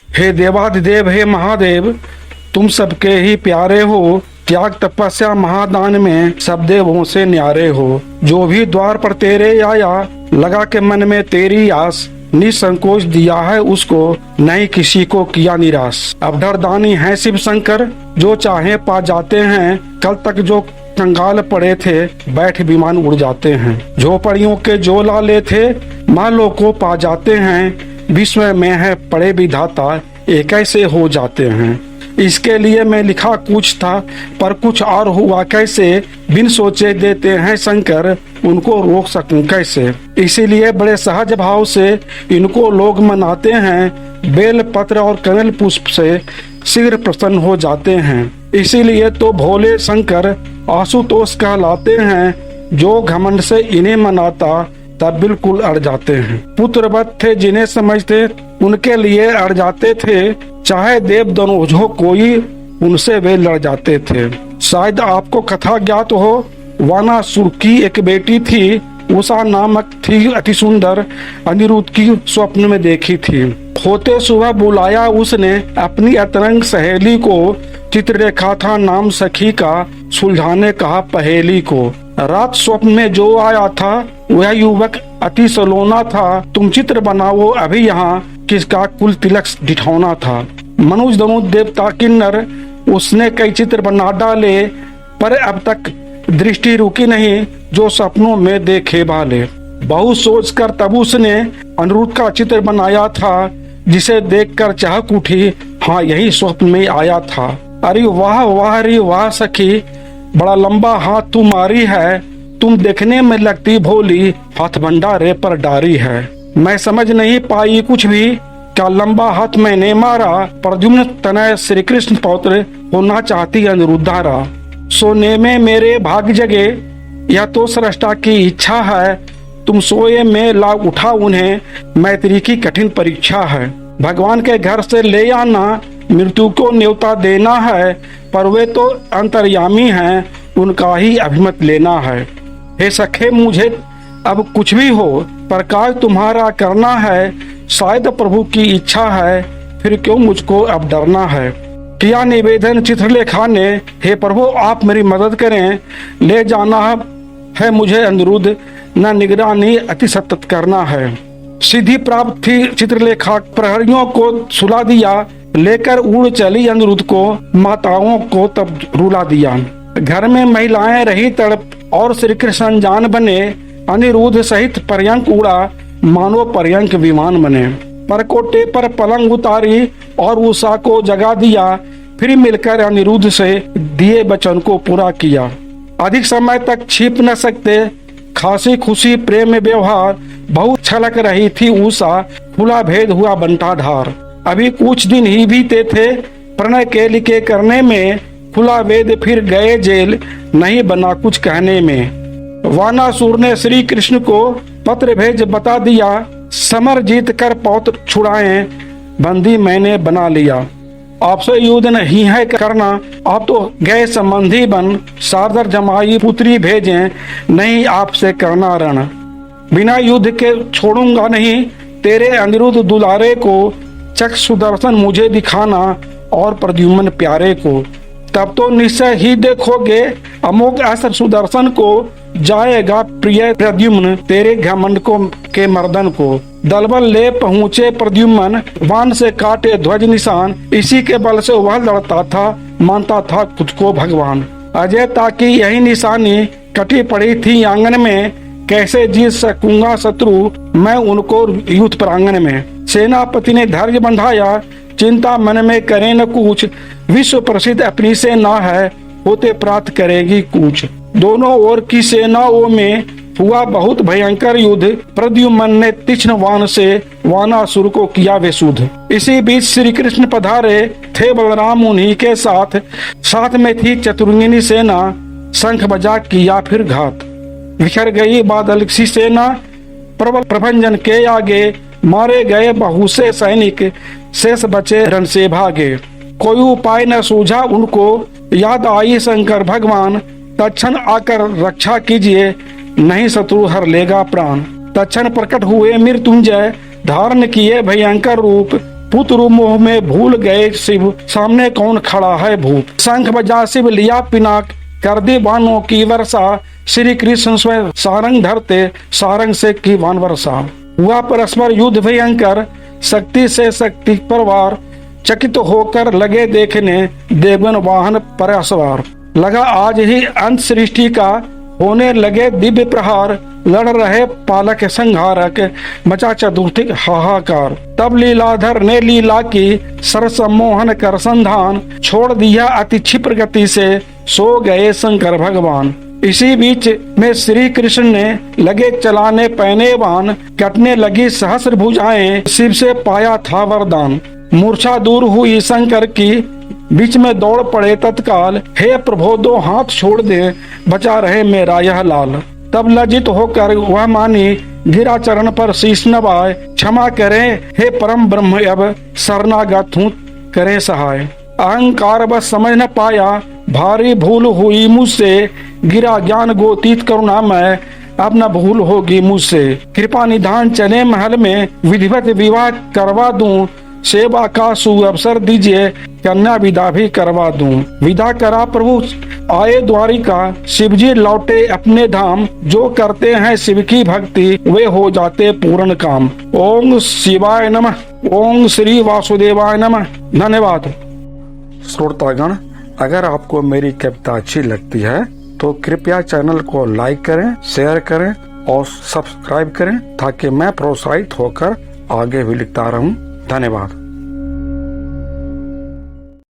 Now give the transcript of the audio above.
हे देवाधिदेव, हे महादेव, तुम सबके ही प्यारे हो। त्याग तपस्या महादान में सब देवों से न्यारे हो। जो भी द्वार पर तेरे आया, लगा के मन में तेरी आस, निसंकोच दिया है उसको, नहीं किसी को किया निराश। अब डरदानी है शिव शंकर, जो चाहे पा जाते हैं। कल तक जो कंगाल पड़े थे, बैठ विमान उड़ जाते हैं। झोपड़ियों के जो लाले थे, महलों को पा जाते हैं। विश्व में है पड़े विधाता, ये कैसे हो जाते हैं। इसके लिए मैं लिखा कुछ था, पर कुछ और हुआ कैसे। बिन सोचे देते हैं शंकर, उनको रोक सकूं कैसे। इसीलिए बड़े सहज भाव से इनको लोग मनाते हैं। बेल पत्र और कनल पुष्प से शीघ्र प्रसन्न हो जाते हैं। इसीलिए तो भोले शंकर आशुतोष कहलाते हैं। जो घमंड से इन्हें मनाता, तब बिल्कुल अड़ जाते हैं। पुत्रवत थे जिन्हें समझते, उनके लिए अड़ जाते थे। चाहे देव दनुज हो कोई, उनसे वे लड़ जाते थे। शायद आपको कथा ज्ञात हो, वानासुर की एक बेटी थी, उषा नामक थी अति सुंदर। अनिरुद्ध की स्वप्न में देखी थी। होते सुबह बुलाया उसने अपनी अतरंग सहेली को। चित्ररेखा था नाम सखी का, सुलझाने कहा पहेली को। रात स्वप्न में जो आया था, वह युवक अति सलोना था। तुम चित्र बनाओ अभी यहाँ, किसका कुल तिलक डिठौना था। मनुज दनु देवता किन्नर, उसने कई चित्र बना डाले, पर अब तक दृष्टि रुकी नहीं, जो सपनों में देखे वाले। बहुत सोचकर तब उसने अनिरुद्ध का चित्र बनाया था, जिसे देखकर चहक उठी, हाँ यही स्वप्न में आया था। अरे वाह वाह, अरे वाह सखी, बड़ा लंबा हाथ तुम्हारी है। तुम देखने में लगती भोली, हाथ भंडारे पर डारी है। मैं समझ नहीं पाई कुछ भी, क्या लंबा हाथ मैंने मारा। प्रद्युम्न तनय श्री कृष्ण पौत्र, होना चाहती अनिरुद्धारा। सोने में मेरे भाग जगे, यह तो सृष्टा की इच्छा है। तुम सोए में ला उठा उन्हें, मैत्री की कठिन परीक्षा है। भगवान के घर से ले आना, मृत्यु को न्योता देना है। पर वे तो अंतर्यामी हैं, उनका ही अभिमत लेना है। हे सखे, मुझे अब कुछ भी हो, पर कार्य तुम्हारा करना है। शायद प्रभु की इच्छा है, फिर क्यों मुझको अब डरना है। किया निवेदन चित्रलेखा ने, हे प्रभु आप मेरी मदद करें। ले जाना है मुझे अनिरुद्ध, न निगरानी अति सतत करना है। सिद्धि प्राप्त थी चित्रलेखा, प्रहरियों को सुला दिया। लेकर उड़ चली अनिरुद्ध को, माताओं को तब रुला दिया। घर में महिलाएं रही तड़प, और श्री कृष्ण जान बने। अनिरुद्ध सहित पर्यंक उड़ा, मानो पर्यंक विमान बने। परकोटे पर पलंग उतारी, और उषा को जगा दिया। फिर मिलकर अनिरुद्ध से दिए वचन को पूरा किया। अधिक समय तक छिप न सकते, खासी खुशी प्रेम व्यवहार। बहुत छलक रही थी उषा, खुला भेद हुआ बंटाढार। अभी कुछ दिन ही बीते थे, प्रणय के लिखे करने में। खुला वेद फिर गए जेल, नहीं बना कुछ कहने में। वानासुर ने श्री कृष्ण को पत्र भेज बता दिया, समर जीत कर पौत्र छुड़ाएं, बंदी मैंने बना लिया। आपसे युद्ध नहीं है करना, आप तो गए संबंधी बन। सादर जमाई पुत्री भेजें, नहीं आपसे करना रण। बिना युद्ध के छोड़ूंगा नहीं, तेरे अनिरुद्ध दुलारे को। चक सुदर्शन मुझे दिखाना, और प्रद्युम्न प्यारे को। तब तो निश्चय ही देखोगे अमोघ अस्त्र सुदर्शन को। जाएगा प्रिय प्रद्युम्न तेरे घमंड को के मर्दन को। दलबल ले पहुँचे प्रद्युम्न, बाण से काटे ध्वज निशान। इसी के बल से वह लड़ता था, मानता था खुद को भगवान। अजयता की यही निशानी कटी पड़ी थी आंगन में। कैसे जीत सकूंगा शत्रु मैं उनको युद्ध प्रांगण में। सेनापति ने धैर्य बंधाया, चिंता मन में करे न कुछ। विश्व प्रसिद्ध अपनी सेना है, होते प्राप्त करेगी कूच। दोनों ओर की सेनाओं में हुआ बहुत भयंकर युद्ध। प्रद्युम्न ने तीक्ष्ण बाण से वानासुर को किया बेसुध। इसी बीच श्री कृष्ण पधारे थे, बलराम उन्हीं के साथ। साथ में थी चतुर्ंगिनी सेना, शंख बजा किया फिर घात। बिखर गई बादल सी सेना, प्रबल प्रभंजन के आगे। मारे गए बहुत से सैनिक, शेष बचे रण से भागे। कोई उपाय न सूझा उनको, याद आई शंकर भगवान। तत्क्षण आकर रक्षा कीजिए, नहीं शत्रु हर लेगा प्राण। तत्क्षण प्रकट हुए मृत्युंजय, धारण किए भयंकर रूप। पुत्र मोह में भूल गए शिव, सामने कौन खड़ा है भूप। शंख बजा शिव लिया पिनाक, कर दी बाणों की वर्षा। श्री कृष्ण स्वयं सारंग धरते, सारंग से की बाण वर्षा। हुआ परस्पर युद्ध भयंकर, शक्ति से शक्ति परवार। चकित होकर लगे देखने, देवन वाहन पर सवार। लगा आज ही अंत सृष्टि का, होने लगे दिव्य प्रहार। लड़ रहे पालक संहारक, मचा चतुर्थिक हाहाकार। तब लीलाधर ने लीला की, सरस मोहन कर संधान। छोड़ दिया अति क्षिप्र गति से, सो गए शंकर भगवान। इसी बीच में श्री कृष्ण ने लगे चलाने पैने बाण। कटने लगी सहस्र भुजाएं, शिव से पाया था वरदान। मूर्छा दूर हुई शंकर की, बीच में दौड़ पड़े तत्काल। हे प्रभो दो हाथ छोड़ दे, बचा रहे मेरा यह लाल। तब लज्जित होकर वह मानी, गिरा चरण पर शीश नवाए। क्षमा करें हे परम ब्रह्म, अब शरणागत हूँ करें सहाय। अहंकार बस समझ न पाया, भारी भूल हुई मुझसे। गिरा ज्ञान गोतीत करुणा मैं, अब न भूल होगी मुझसे। कृपा निधान चले महल में, विधिवत विवाह करवा दूं। सेवा का सुअवसर दीजिए, कन्या विदा भी करवा दूं। विदा करा प्रभु आए द्वारिका, शिवजी लौटे अपने धाम। जो करते हैं शिव की भक्ति, वे हो जाते पूर्ण काम। ओम शिवाय नमः, ओम श्री वासुदेवाय नमः। धन्यवाद। श्रोतागण, अगर आपको मेरी कविता अच्छी लगती है तो कृपया चैनल को लाइक करें, शेयर करें और सब्सक्राइब करें, ताकि मैं प्रोत्साहित होकर आगे भी लिखता रहूं। धन्यवाद।